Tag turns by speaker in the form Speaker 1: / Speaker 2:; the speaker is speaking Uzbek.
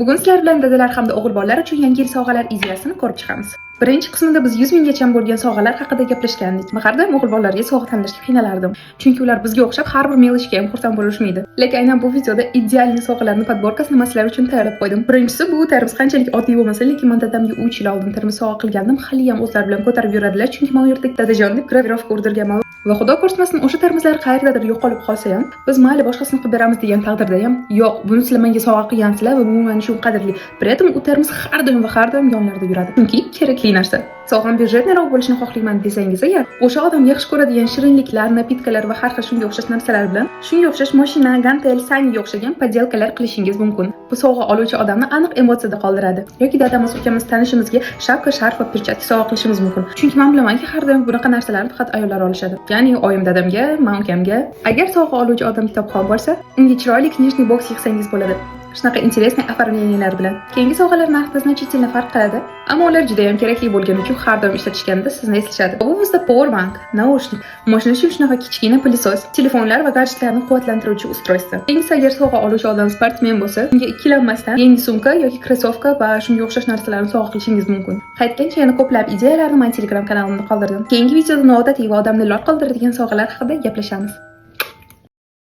Speaker 1: Bugun sizlar bilan dadalar hamda o'g'il bolalar uchun yangi yil sovg'alar ideyasini ko'rib chiqamiz. Birinchi qismida biz 100 minggacha bo'lgan sovg'alar haqida gaplashgandik. Men har doim o'g'il bolalarga sovg'a tanlashga qiynalardim, chunki ular bizga o'xshab har bir mелочga ham xursand bo'lishmaydi. Lekin aynan bu videoda idealniy sovg'alarning podborkasini man sizlar uchun tayyorlab qo'ydim. Birinchisi, bu termos qanchalik oddiy bo'lmasa, lekin men dadamga 3 yil oldin termos sovg'a qilgandim. Hali ham o'zlari bilan ko'tarib yuradilar, chunki men u yerda dadajon deb gravirovka urdirganman. Va xudo ko'rsatmasin, o'sha termoslar qayerdadir yo'qolib qolsa ham, biz mayli boshqasini qilib beramiz degan taqdirda ham, yo'q, buni sizlar menga sovg'a qilgansizlar va bu men uchun qadrli. При этом u termos har doim yonlarida yuradi. Chunki kerakli narsa. Sovg'am byudjetliroq bo'lishini xohlayman desangiz agar, o'sha odam yaxshi ko'radigan shirinliklar, napitkalar va har xil shunga o'xshash narsalar bilan, shunga o'xshash mashina, gantel, sanga o'xshagan podelkalar qilishingiz mumkin. Bu sovg'a oluvchi odamni aniq emotsiyada qoldiradi. Yoki dadamiz, ukamiz, tanishimizga shapka, sharf va perchatka sovg'a qilishimiz mumkin. Chunki men bilamanki, har doim bunaqa narsalarni faqat ayollar olishadi. Ya'ni oyim dadamga, men ukamga. Agar sovg'a oluvchi odam kitobxon bo'lsa, unga chiroyli knижный boks yig'sangiz bo'ladi. Shunaqa интересный оформлениялар bilan. Keyingi sovg'alar narxi значительно farq qiladi, ammo ular juda ham kerakli bo'lgani uchun har doim ishlatishganda sizni eslashadi. Bu bizda powerbank, naushnik, mashina uchun shunaqa kichkina pылесос, telefonlar va gadjetlarni quvvatlantiruvchi устройство. Keyingisi, agar sovg'a oluvchi odam sportmen bo'lsa, unga ikkilanmasdan yangi sumka yoki krossovka va shunga o'xshash narsalarni sovg'a qilishingiz mumkin. Qaytgancha yana ko'plab ideyalarni men Telegram kanalimda qoldirdim. Keyingi videoda noodatiy va odamni lol qoldiradigan sovg'alar haqida gaplashamiz.